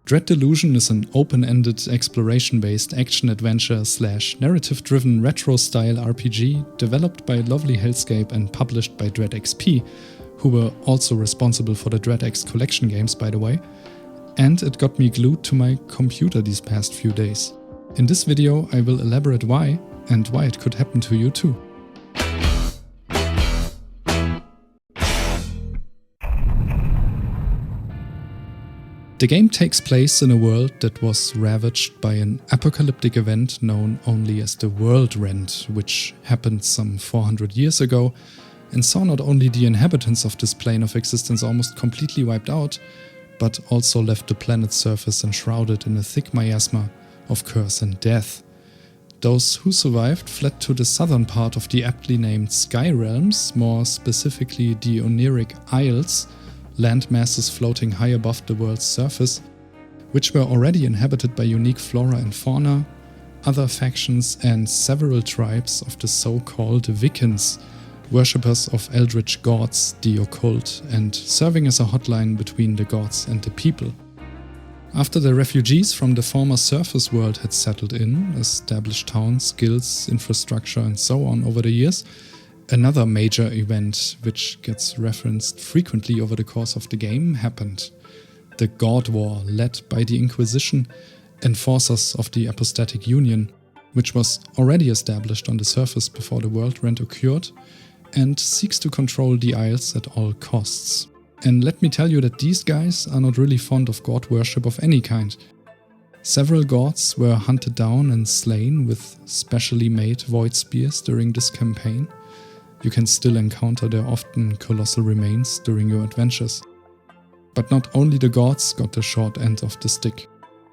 Dread Delusion is an open-ended, exploration-based action-adventure / narrative-driven retro-style RPG developed by Lovely Hellscape and published by Dread XP, who were also responsible for the Dread X collection games, by the way, and it got me glued to my computer these past few days. In this video I will elaborate why, and why it could happen to you too. The game takes place in a world that was ravaged by an apocalyptic event known only as the World Rent, which happened some 400 years ago and saw not only the inhabitants of this plane of existence almost completely wiped out, but also left the planet's surface enshrouded in a thick miasma of curse and death. Those who survived fled to the southern part of the aptly named Sky Realms, more specifically the Oniric Isles, land masses floating high above the world's surface, which were already inhabited by unique flora and fauna, other factions and several tribes of the so-called Wiccans, worshippers of eldritch gods, the occult, and serving as a hotline between the gods and the people. After the refugees from the former surface world had settled in, established towns, guilds, infrastructure and so on over the years, another major event, which gets referenced frequently over the course of the game, happened. The God War, led by the Inquisition, enforcers of the Apostatic Union, which was already established on the surface before the World Rent occurred, and seeks to control the Isles at all costs. And let me tell you that these guys are not really fond of god worship of any kind. Several gods were hunted down and slain with specially made void spears during this campaign. You can still encounter their often colossal remains during your adventures. But not only the gods got the short end of the stick.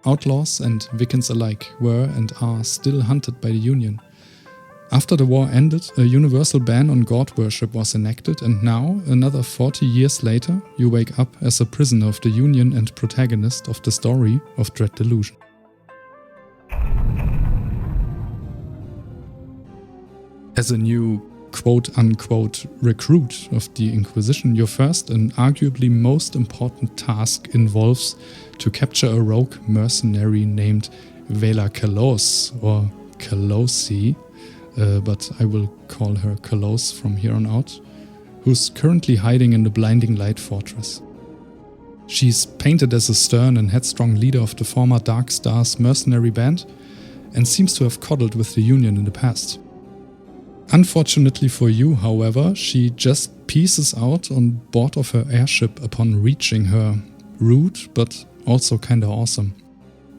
Outlaws and Wiccans alike were and are still hunted by the Union. After the war ended, a universal ban on god worship was enacted, and now, another 40 years later, you wake up as a prisoner of the Union and protagonist of the story of Dread Delusion. As a new quote-unquote recruit of the Inquisition, your first and arguably most important task involves to capture a rogue mercenary named Vela Kalos, or Kalosi, but I will call her Kalos from here on out, who's currently hiding in the Blinding Light Fortress. She's painted as a stern and headstrong leader of the former Dark Stars mercenary band, and seems to have coddled with the Union in the past. Unfortunately for you, however, she just pieces out on board of her airship upon reaching her. Rude, but also kinda awesome.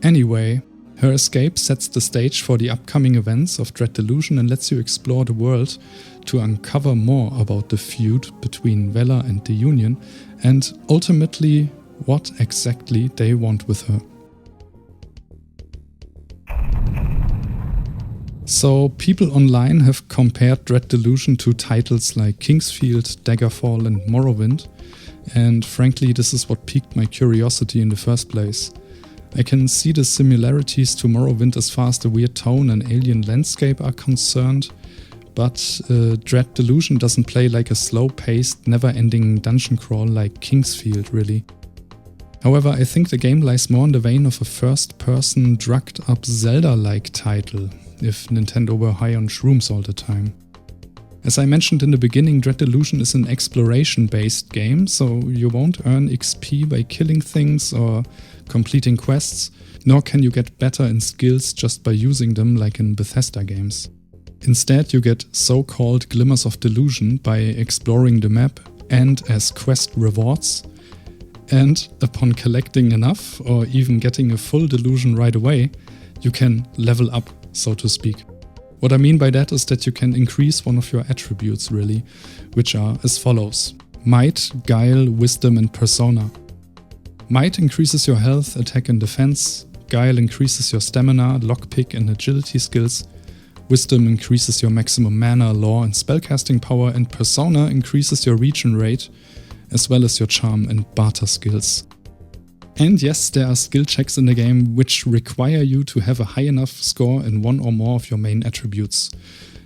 Anyway, her escape sets the stage for the upcoming events of Dread Delusion and lets you explore the world to uncover more about the feud between Vela and the Union, and ultimately what exactly they want with her. So, people online have compared Dread Delusion to titles like Kingsfield, Daggerfall and Morrowind, and frankly this is what piqued my curiosity in the first place. I can see the similarities to Morrowind as far as the weird tone and alien landscape are concerned, but Dread Delusion doesn't play like a slow-paced, never-ending dungeon crawl like Kingsfield really. However, I think the game lies more in the vein of a first-person, drugged-up Zelda-like title, if Nintendo were high on shrooms all the time. As I mentioned in the beginning, Dread Delusion is an exploration-based game, so you won't earn XP by killing things or completing quests, nor can you get better in skills just by using them like in Bethesda games. Instead, you get so-called glimmers of delusion by exploring the map and as quest rewards, and upon collecting enough, or even getting a full delusion right away, you can level up, so to speak. What I mean by that is that you can increase one of your attributes really, which are as follows: Might, Guile, Wisdom and Persona. Might increases your health, attack and defense. Guile increases your stamina, lockpick and agility skills. Wisdom increases your maximum mana, lore and spellcasting power, and Persona increases your regen rate, as well as your charm and barter skills. And yes, there are skill checks in the game which require you to have a high enough score in one or more of your main attributes.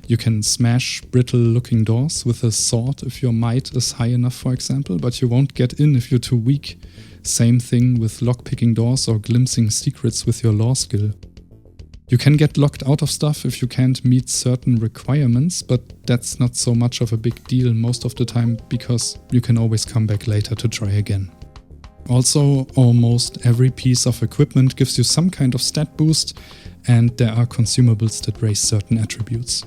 You can smash brittle looking doors with a sword if your might is high enough, for example, but you won't get in if you're too weak. Same thing with lockpicking doors or glimpsing secrets with your lore skill. You can get locked out of stuff if you can't meet certain requirements, but that's not so much of a big deal most of the time because you can always come back later to try again. Also, almost every piece of equipment gives you some kind of stat boost, and there are consumables that raise certain attributes.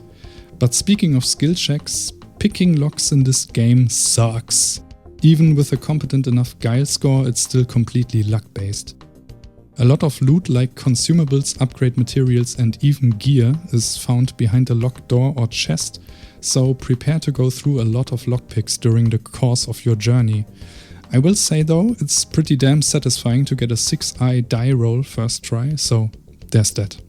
But speaking of skill checks, picking locks in this game sucks. Even with a competent enough guile score, it's still completely luck-based. A lot of loot like consumables, upgrade materials and even gear is found behind a locked door or chest, so prepare to go through a lot of lockpicks during the course of your journey. I will say though, it's pretty damn satisfying to get a 6-eye die roll first try, so there's that.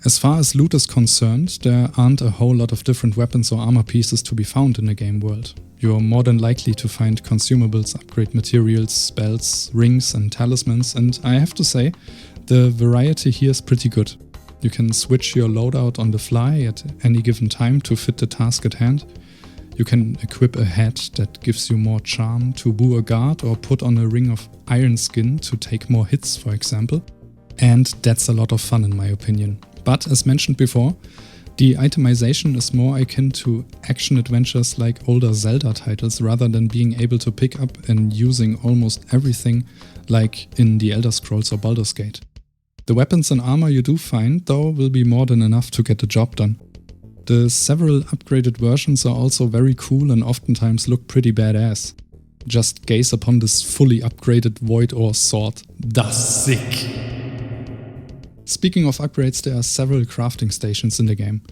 As far as loot is concerned, there aren't a whole lot of different weapons or armor pieces to be found in the game world. You're more than likely to find consumables, upgrade materials, spells, rings and talismans, and I have to say, the variety here is pretty good. You can switch your loadout on the fly at any given time to fit the task at hand. You can equip a hat that gives you more charm to woo a guard or put on a ring of iron skin to take more hits, for example. And that's a lot of fun in my opinion. But as mentioned before, the itemization is more akin to action adventures like older Zelda titles rather than being able to pick up and using almost everything like in the Elder Scrolls or Baldur's Gate. The weapons and armor you do find though will be more than enough to get the job done. The several upgraded versions are also very cool and oftentimes look pretty badass. Just gaze upon this fully upgraded Void Ore sword. That's sick! Speaking of upgrades, there are several crafting stations in the game.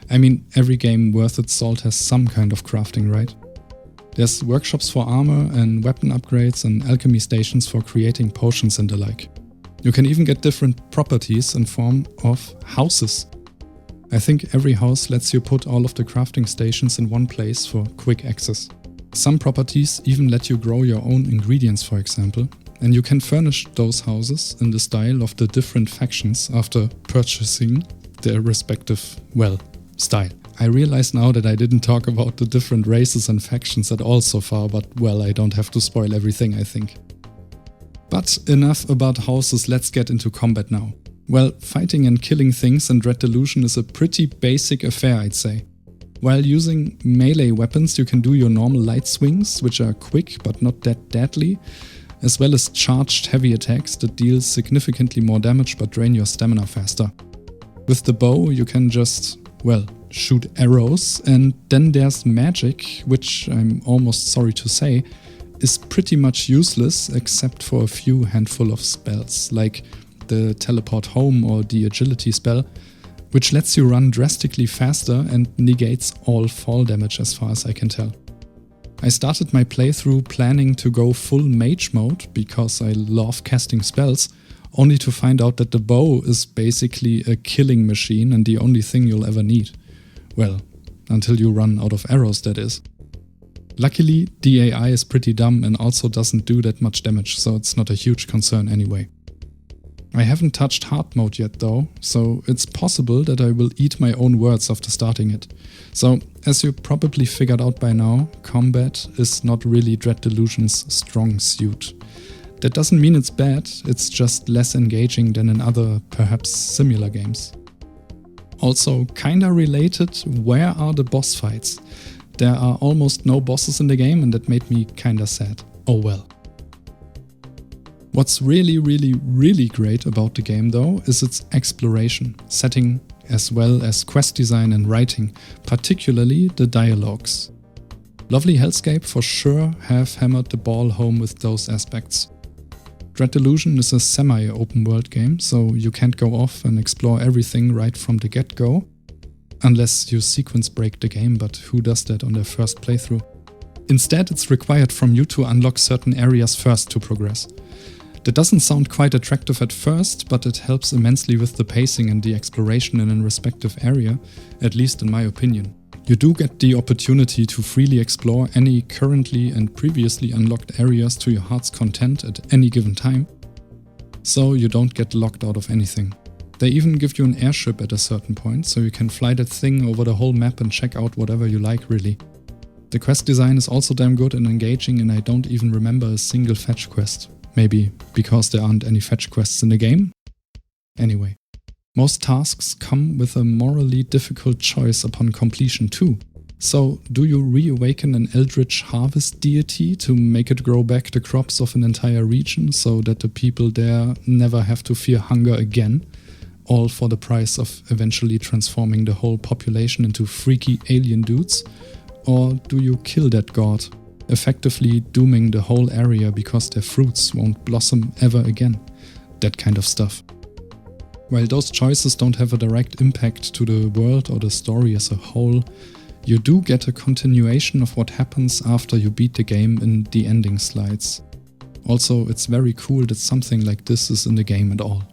I mean, every game worth its salt has some kind of crafting, right? There's workshops for armor and weapon upgrades and alchemy stations for creating potions and the like. You can even get different properties in form of houses. I think every house lets you put all of the crafting stations in one place for quick access. Some properties even let you grow your own ingredients, for example. And you can furnish those houses in the style of the different factions after purchasing their respective, style. I realize now that I didn't talk about the different races and factions at all so far, but I don't have to spoil everything, I think. But enough about houses, let's get into combat now. Well, fighting and killing things in Dread Delusion is a pretty basic affair, I'd say. While using melee weapons, you can do your normal light swings, which are quick but not that deadly, as well as charged heavy attacks that deal significantly more damage but drain your stamina faster. With the bow you can just, shoot arrows, and then there's magic, which I'm almost sorry to say, is pretty much useless except for a few handful of spells, like the teleport home or the agility spell, which lets you run drastically faster and negates all fall damage as far as I can tell. I started my playthrough planning to go full mage mode because I love casting spells, only to find out that the bow is basically a killing machine and the only thing you'll ever need. Well, until you run out of arrows, that is. Luckily, the AI is pretty dumb and also doesn't do that much damage, so it's not a huge concern anyway. I haven't touched hard mode yet though, so it's possible that I will eat my own words after starting it. So, as you probably figured out by now, combat is not really Dread Delusion's strong suit. That doesn't mean it's bad, it's just less engaging than in other, perhaps similar games. Also, kinda related, where are the boss fights? There are almost no bosses in the game and that made me kinda sad. Oh well. What's really great about the game though is its exploration, setting, as well as quest design and writing, particularly the dialogues. Lovely Hellscape for sure have hammered the ball home with those aspects. Dread Delusion is a semi-open world game, so you can't go off and explore everything right from the get-go, unless you sequence break the game, but who does that on their first playthrough? Instead, it's required from you to unlock certain areas first to progress. That doesn't sound quite attractive at first, but it helps immensely with the pacing and the exploration in a respective area, at least in my opinion. You do get the opportunity to freely explore any currently and previously unlocked areas to your heart's content at any given time, so you don't get locked out of anything. They even give you an airship at a certain point, so you can fly that thing over the whole map and check out whatever you like really. The quest design is also damn good and engaging, and I don't even remember a single fetch quest. Maybe because there aren't any fetch quests in the game? Anyway, most tasks come with a morally difficult choice upon completion too. So, do you reawaken an eldritch harvest deity to make it grow back the crops of an entire region so that the people there never have to fear hunger again? All for the price of eventually transforming the whole population into freaky alien dudes? Or do you kill that god, effectively dooming the whole area because their fruits won't blossom ever again? That kind of stuff. While those choices don't have a direct impact to the world or the story as a whole, you do get a continuation of what happens after you beat the game in the ending slides. Also, it's very cool that something like this is in the game at all.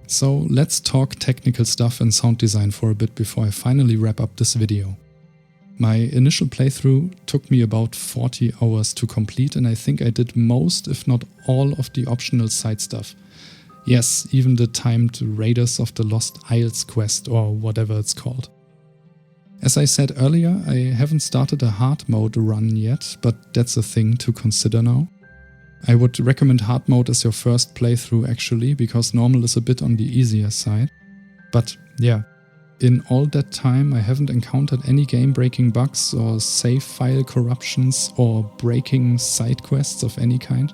So let's talk technical stuff and sound design for a bit before I finally wrap up this video. My initial playthrough took me about 40 hours to complete, and I think I did most, if not all, of the optional side stuff. Yes, even the timed Raiders of the Lost Isles quest, or whatever it's called. As I said earlier, I haven't started a hard mode run yet, but that's a thing to consider now. I would recommend hard mode as your first playthrough actually, because normal is a bit on the easier side. But yeah, in all that time I haven't encountered any game-breaking bugs or save file corruptions or breaking side quests of any kind.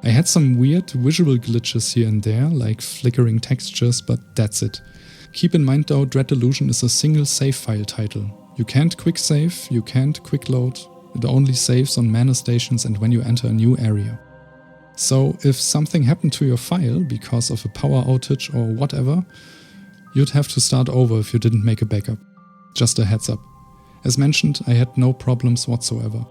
I had some weird visual glitches here and there, like flickering textures, but that's it. Keep in mind though, Dread Delusion is a single save file title. You can't quick save, you can't quick load, it only saves on mana stations and when you enter a new area. So if something happened to your file because of a power outage or whatever, you'd have to start over if you didn't make a backup. Just a heads up. As mentioned, I had no problems whatsoever.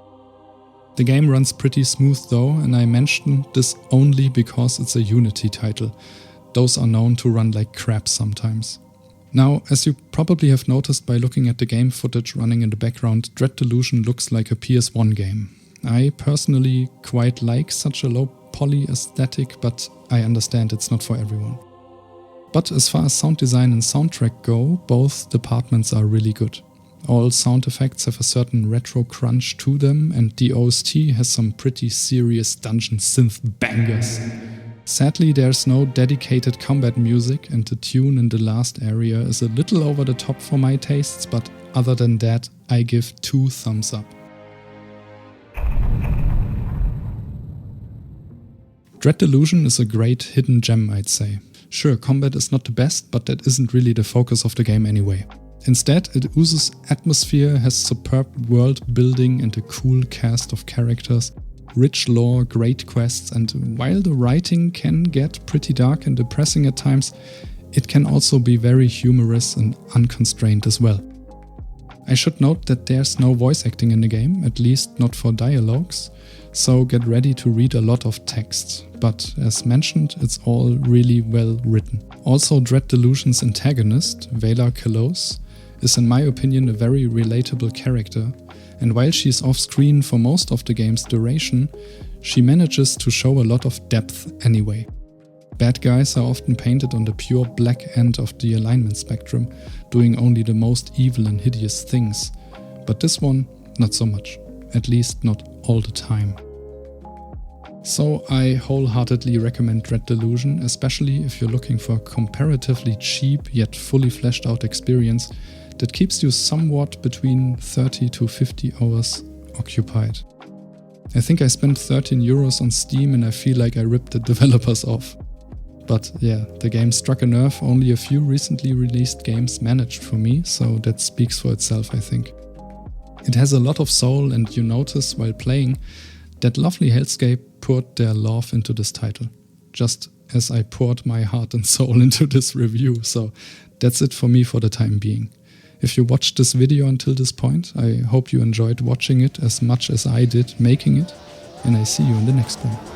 The game runs pretty smooth though, and I mentioned this only because it's a Unity title. Those are known to run like crap sometimes. Now, as you probably have noticed by looking at the game footage running in the background, Dread Delusion looks like a PS1 game. I personally quite like such a low poly aesthetic, but I understand it's not for everyone. But as far as sound design and soundtrack go, both departments are really good. All sound effects have a certain retro crunch to them, and the OST has some pretty serious dungeon synth bangers. Sadly, there's no dedicated combat music, and the tune in the last area is a little over the top for my tastes, but other than that, I give 2 thumbs up. Dread Delusion is a great hidden gem, I'd say. Sure, combat is not the best, but that isn't really the focus of the game anyway. Instead, it oozes atmosphere, has superb world building and a cool cast of characters, rich lore, great quests, and while the writing can get pretty dark and depressing at times, it can also be very humorous and unconstrained as well. I should note that there's no voice acting in the game, at least not for dialogues, so get ready to read a lot of text, but as mentioned, it's all really well written. Also, Dread Delusion's antagonist, Vela Kalos, is in my opinion a very relatable character, and while she's off-screen for most of the game's duration, she manages to show a lot of depth anyway. Bad guys are often painted on the pure black end of the alignment spectrum, doing only the most evil and hideous things, but this one, not so much, at least not all the time. So I wholeheartedly recommend Dread Delusion, especially if you're looking for a comparatively cheap yet fully fleshed out experience that keeps you somewhat between 30 to 50 hours occupied. I think I spent €13 on Steam and I feel like I ripped the developers off. But yeah, the game struck a nerve only a few recently released games managed for me, so that speaks for itself, I think. It has a lot of soul, and you notice while playing that Lovely Hellscape poured their love into this title, just as I poured my heart and soul into this review, so that's it for me for the time being. If you watched this video until this point, I hope you enjoyed watching it as much as I did making it, and I see you in the next one.